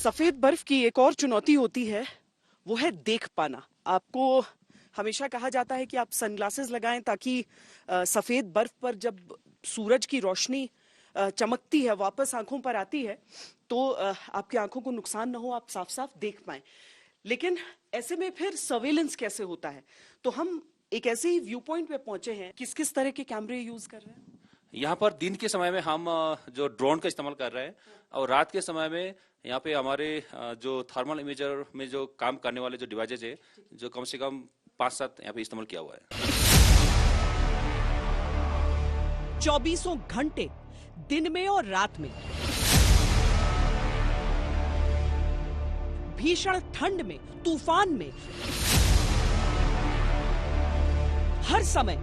सफेद बर्फ की एक और चुनौती होती है, वो है देख पाना। आपको हमेशा कहा जाता है कि आप सनग्लासेस लगाएं ताकि सफेद बर्फ पर जब सूरज की रोशनी चमकती है, वापस आंखों पर आती है, तो आपकी आंखों को नुकसान ना हो, आप साफ साफ देख पाएं। लेकिन ऐसे में फिर सर्वेलेंस कैसे होता है? तो हम एक ऐसे ही व्यू पॉइंट पे पहुंचे हैं। किस किस तरह के कैमरे यूज कर रहे हैं? यहाँ पर दिन के समय में हम जो ड्रोन का इस्तेमाल कर रहे हैं, और रात के समय में यहाँ पे हमारे जो थर्मल इमेजर में जो काम करने वाले जो डिवाइसेज है, जो कम से कम 5-7 यहाँ पे इस्तेमाल किया हुआ है। 24 घंटे दिन में और रात में, भीषण ठंड में, तूफान में, हर समय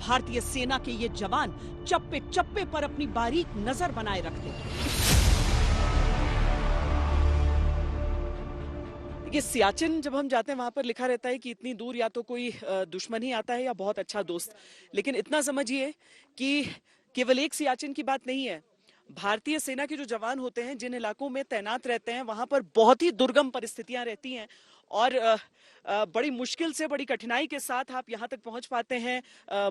भारतीय सेना के ये जवान चप्पे चप्पे पर अपनी बारीक नजर बनाए रखते हैं। ये सियाचिन जब हम जाते हैं, वहां पर लिखा रहता है कि इतनी दूर या तो कोई दुश्मन ही आता है या बहुत अच्छा दोस्त। लेकिन इतना समझिए कि केवल एक सियाचिन की बात नहीं है। भारतीय सेना के जो जवान होते हैं, जिन इलाकों में तैनात रहते हैं, वहां पर बहुत ही दुर्गम परिस्थितियां रहती हैं और बड़ी मुश्किल से, बड़ी कठिनाई के साथ आप यहाँ तक पहुँच पाते हैं।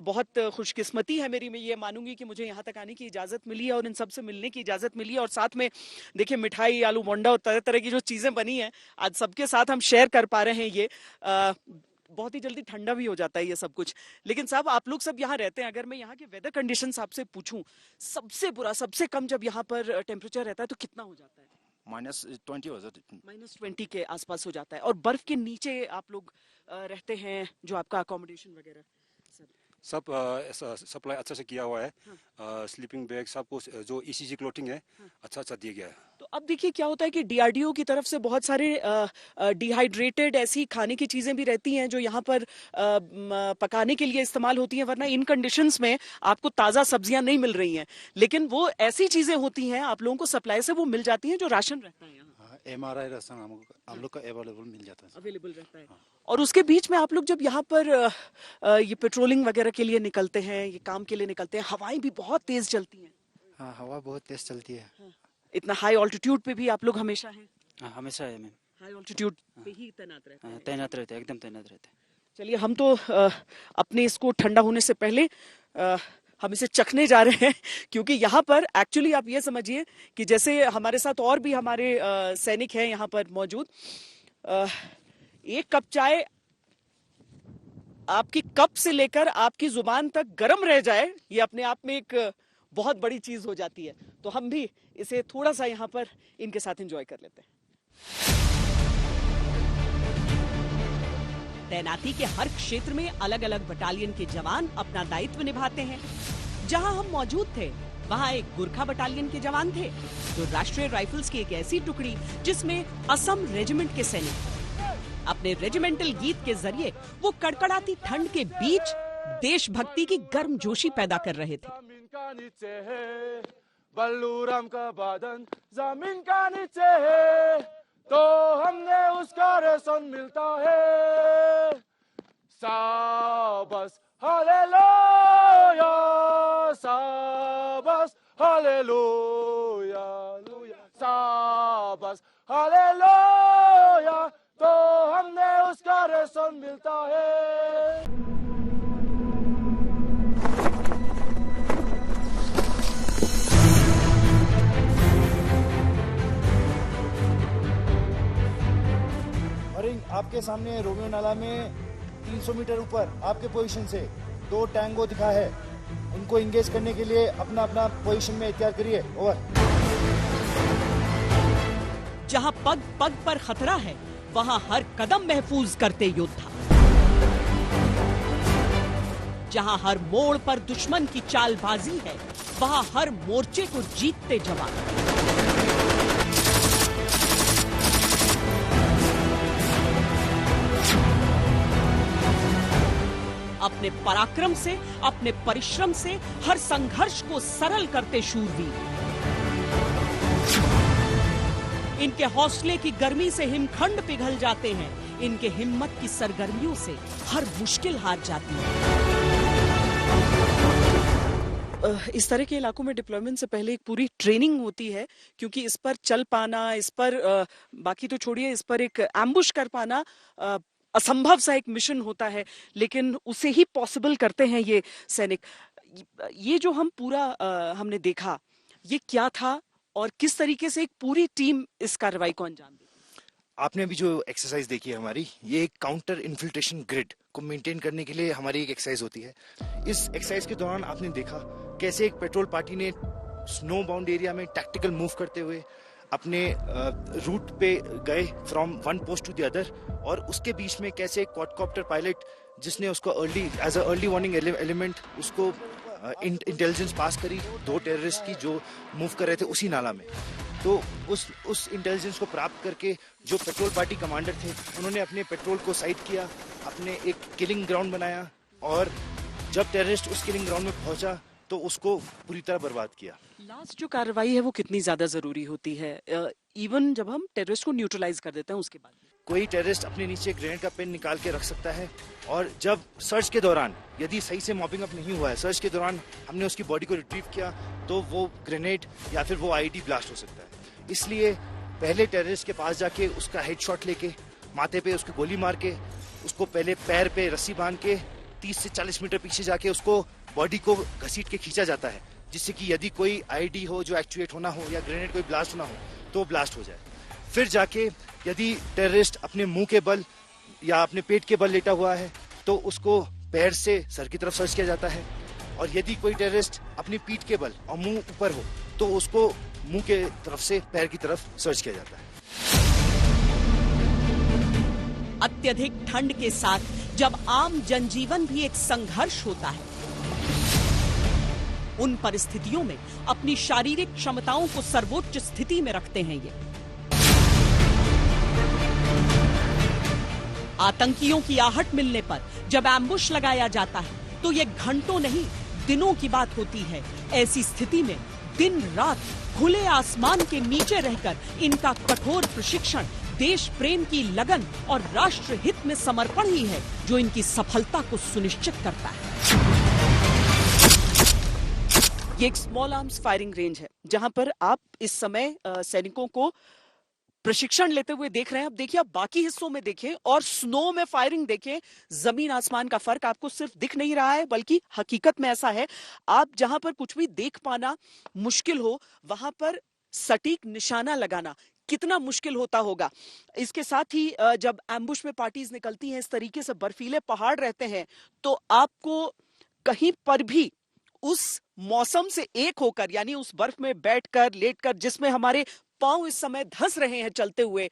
बहुत खुशकिस्मती है मेरी, मैं ये मानूंगी कि मुझे यहाँ तक आने की इजाज़त मिली है और इन सबसे मिलने की इजाज़त मिली है। और साथ में देखिए, मिठाई, आलू बोंडा और तरह तरह की जो चीज़ें बनी हैं, आज सबके साथ हम शेयर कर पा रहे हैं। ये बहुत ही जल्दी ठंडा भी हो जाता है ये सब कुछ। लेकिन साहब, आप लोग सब यहाँ रहते हैं, अगर मैं यहाँ के वेदर कंडीशंस आपसे पूछूं, सबसे बुरा, सबसे कम जब यहाँ पर टेम्परेचर रहता है तो कितना हो जाता है? -20 हो जाता है। -20 के आसपास हो जाता है। और बर्फ के नीचे आप लोग रहते हैं, जो आपका अकोमोडेशन वगैरह सब सप्लाई अच्छा से किया हुआ है। हाँ। स्लीपिंग बैग, सब कुछ जो ECG क्लोथिंग है, हाँ, अच्छा दिया गया है। तो अब देखिए क्या होता है कि DRDO की तरफ से बहुत सारे डिहाइड्रेटेड ऐसी खाने की चीजें भी रहती हैं जो यहाँ पर पकाने के लिए इस्तेमाल होती हैं, वरना इन कंडीशंस में आपको ताजा सब्जियां नहीं मिल रही हैं। लेकिन वो ऐसी चीजें होती हैं, आप लोगों को सप्लाई से वो मिल जाती हैं, जो राशन रहता है यहाँ। MRI राशन हम लोग का अवेलेबल मिल जाता है। अवेलेबल रहता है। हाँ। और उसके बीच में आप लोग जब यहाँ पर ये पेट्रोलिंग वगैरह के लिए निकलते हैं, ये काम के लिए निकलते हैं, हवाएं भी बहुत तेज चलती हैं। हाँ, हवा बहुत तेज चलती है। हाँ। इतना हाई ऑल्टीट्यूड पे भी आप लोग हमेशा हैं? हाँ, हमेशा है मैम। हाई ऑल्टीट्यूड पे ही तैनात रहते हैं? तैनात रहते हैं, एकदम तैनात रहते हैं। चलिए, हम तो अपने इसको ठंडा होने से पहले हम इसे चखने जा रहे हैं, क्योंकि यहाँ पर एक्चुअली आप ये समझिए कि जैसे हमारे साथ और भी हमारे सैनिक हैं यहाँ पर मौजूद। एक कप चाय आपकी कप से लेकर आपकी जुबान तक गर्म रह जाए, ये अपने आप में एक बहुत बड़ी चीज हो जाती है। तो हम भी इसे थोड़ा सा यहाँ पर इनके साथ एंजॉय कर लेते हैं। तैनाती के हर क्षेत्र में अलग अलग बटालियन के जवान अपना दायित्व निभाते हैं। जहां हम मौजूद थे, वहां एक गोरखा बटालियन के जवान थे, जो राष्ट्रीय राइफल्स की एक ऐसी टुकड़ी जिसमें असम रेजिमेंट के सैनिक अपने रेजिमेंटल गीत के जरिए वो कड़कड़ाती ठंड के बीच देशभक्ति की गर्मजोशी पैदा कर रहे थे। बल्लूराम का बादन जमीन का नीचे है, तो हमने उसका रेशन मिलता है। साबस हालेलुया, साबस हालेलुया, साबस हालेलुया, तो हमने उसका रेशन मिलता है। आपके सामने रोमियो नाला में 300 मीटर ऊपर आपके पोजीशन से 2 टैंगो दिखा है। उनको इंगेज करने के लिए अपना अपना पोजीशन में तैयार करिए। ओवर। जहां पग पग पर खतरा है, वहां हर कदम महफूज करते योद्धा। जहां हर मोड़ पर दुश्मन की चालबाजी है, वहां हर मोर्चे को जीतते जवान। अपने पराक्रम से, अपने परिश्रम से हर संघर्ष को सरल करते शूरवीर। इनके हौसले की गर्मी से हिमखंड पिघल जाते हैं, इनके हिम्मत की सरगर्मियों से हर मुश्किल हार जाती है। इस तरह के इलाकों में डिप्लॉयमेंट से पहले एक पूरी ट्रेनिंग होती है, क्योंकि इस पर चल पाना, इस पर बाकी तो छोड़िए, इस पर एक एम्बुश कर पाना असंभव सा एक मिशन होता है, लेकिन उसे ही पॉसिबल करते हैं ये सैनिक। ये जो हम पूरा हमने देखा, ये क्या था और किस तरीके से एक पूरी टीम इस कार्रवाई को अंजाम दी? आपने अभी जो एक्सरसाइज देखी है हमारी, ये एक काउंटर इन्फिल्ट्रेशन ग्रिड को मेंटेन करने के लिए हमारी एक एक्सरसाइज होती है। इस एक्सरसाइज के दौरान आपने देखा कैसे एक पेट्रोल पार्टी ने स्नो बाउंड एरिया में टैक्टिकल मूव करते हुए अपने रूट पे गए from one post to the other, और उसके बीच में कैसे क्वाडकॉप्टर पायलट जिसने उसको as a early warning element उसको इंटेलिजेंस पास करी 2 टेररिस्ट की जो मूव कर रहे थे उसी नाला में। तो उस इंटेलिजेंस को प्राप्त करके जो पेट्रोल पार्टी कमांडर थे उन्होंने अपने पेट्रोल को साइड किया, अपने एक किलिंग ग्राउंड बनाया, और जब टेररिस्ट उस किलिंग ग्राउंड में पहुंचा तो उसको पूरी तरह बर्बाद किया। लास्ट जो कार्रवाई है वो कितनी ज्यादा जरूरी होती है, इवन जब हम टेररिस्ट को न्यूट्रलाइज कर देते हैं उसके बाद? कोई टेररिस्ट अपने नीचे ग्रेनेड का पेन निकाल के रख सकता है, और जब सर्च के दौरान यदि सही से मॉपिंग अप नहीं हुआ है, सर्च के दौरान हमने उसकी बॉडी को रिट्रीव किया, तो वो ग्रेनेड या फिर वो आईडी ब्लास्ट हो सकता है। इसलिए पहले टेररिस्ट के पास जाके उसका हेडशॉट लेके, माथे पे उसको गोली मार के, उसको पहले पैर पे रस्सी बांध के 30 से 40 मीटर पीछे जाके उसको बॉडी को घसीट के खींचा जाता है, जिससे कि यदि कोई आईडी हो जो एक्चुएट होना हो या ग्रेनेड कोई ब्लास्ट होना हो तो ब्लास्ट हो जाए। फिर जाके यदि टेररिस्ट अपने मुंह के बल या अपने पेट के बल लेटा हुआ है तो उसको पैर से सर की तरफ सर्च किया जाता है, और यदि कोई टेररिस्ट अपनी पीठ के बल और मुंह ऊपर हो तो उसको मुंह के तरफ से पैर की तरफ सर्च किया जाता है। अत्यधिक ठंड के साथ जब आम जनजीवन भी एक संघर्ष होता है, उन परिस्थितियों में अपनी शारीरिक क्षमताओं को सर्वोच्च स्थिति में रखते हैं ये। आतंकियों की आहट मिलने पर जब एम्बुश लगाया जाता है तो ये घंटों नहीं दिनों की बात होती है। ऐसी स्थिति में दिन रात खुले आसमान के नीचे रहकर इनका कठोर प्रशिक्षण देश प्रेम की लगन और राष्ट्र हित में समर्पण ही है जो इनकी सफलता को सुनिश्चित करता है। ये एक स्मॉल आर्म्स फायरिंग रेंज है जहां पर आप इस समय सैनिकों को प्रशिक्षण लेते हुए देख रहे हैं। अब देखिए, आप बाकी हिस्सों में देखें और स्नो में फायरिंग देखें, जमीन आसमान का फर्क आपको सिर्फ दिख नहीं रहा है बल्कि हकीकत में ऐसा है। आप जहां पर कुछ भी देख पाना मुश्किल हो, वहां पर सटीक निशाना लगाना कितना मुश्किल होता होगा। इसके साथ ही जब एम्बुश में पार्टीज निकलती हैं, इस तरीके से बर्फीले पहाड़ रहते हैं, तो आपको कहीं पर भी उस मौसम से एक होकर, यानी उस बर्फ में बैठकर, लेटकर, जिसमें हमारे पांव इस समय धंस रहे हैं चलते हुए,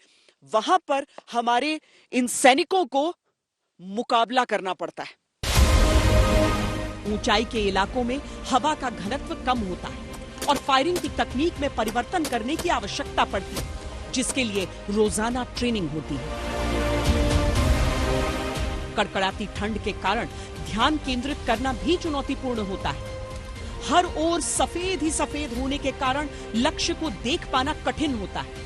वहां पर हमारे इन सैनिकों को मुकाबला करना पड़ता है। ऊंचाई के इलाकों में हवा का घनत्व कम होता है और फायरिंग की तकनीक में परिवर्तन करने की आवश्यकता पड़ती है, जिसके लिए रोजाना ट्रेनिंग होती है। कड़कड़ाती ठंड के कारण ध्यान केंद्रित करना भी चुनौतीपूर्ण होता है। हर ओर सफेद ही सफेद होने के कारण लक्ष्य को देख पाना कठिन होता है।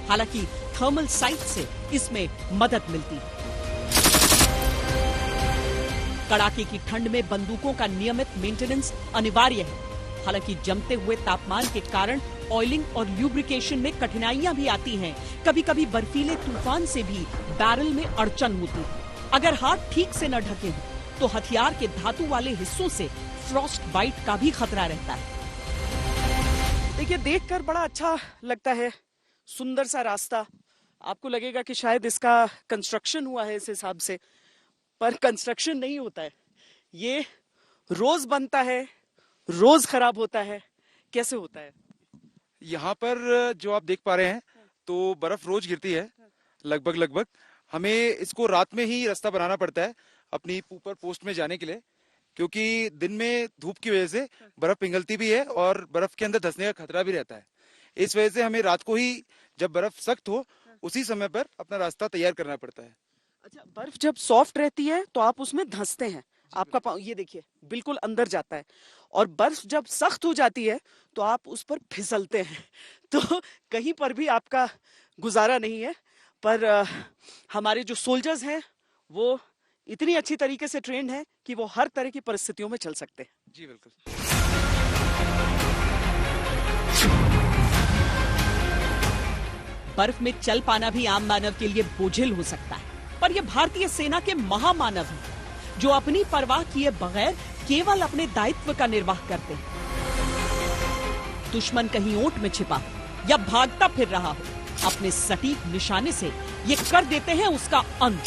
हालांकि थर्मल साइट से इसमें मदद मिलती है। कड़ाके की ठंड में बंदूकों का नियमित मेंटेनेंस अनिवार्य है। हालांकि जमते हुए तापमान के कारण ऑयलिंग और ल्यूब्रिकेशन में कठिनाइयां भी आती हैं। कभी कभी बर्फीले तूफान से भी बैरल में अड़चन होती है। अगर हाथ ठीक से न ढके हो तो हथियार के धातु वाले हिस्सों से फ्रॉस्ट बाइट का भी खतरा रहता है। देखिए, देखकर बड़ा अच्छा लगता है, सुंदर सा रास्ता। आपको लगेगा कि शायद इसका कंस्ट्रक्शन हुआ है इस हिसाब से, पर कंस्ट्रक्शन नहीं होता है। ये रोज बनता है, रोज खराब होता है। कैसे होता है? यहाँ पर जो आप देख पा रहे हैं तो बर्फ रोज गिरती है, लगभग हमें इसको रात में ही रास्ता बनाना पड़ता है अपनी ऊपर पोस्ट में जाने के लिए, क्योंकि दिन में धूप की वजह से बर्फ पिघलती भी है और बर्फ के अंदर धंसने का खतरा भी रहता है। इस वजह से हमें रात को ही, जब बर्फ सख्त हो, उसी समय पर अपना रास्ता तैयार करना पड़ता है। अच्छा, बर्फ जब सॉफ्ट रहती है तो आप उसमें धंसते हैं, आपका पाँव ये देखिए बिल्कुल अंदर जाता है, और बर्फ जब सख्त हो जाती है तो आप उस पर फिसलते हैं। तो कहीं पर भी आपका गुजारा नहीं है। पर हमारे जो सोल्जर्स हैं वो इतनी अच्छी तरीके से ट्रेंड हैं कि वो हर तरह की परिस्थितियों में चल सकते हैं। जी बिल्कुल। बर्फ में चल पाना भी आम मानव के लिए बोझिल हो सकता है, पर यह भारतीय सेना के महामानव हैं, जो अपनी परवाह किए बगैर केवल अपने दायित्व का निर्वाह करते हैं। दुश्मन कहीं ओट में छिपा या भागता फिर रहा हो, अपने सटीक निशाने से ये कर देते हैं उसका अंत।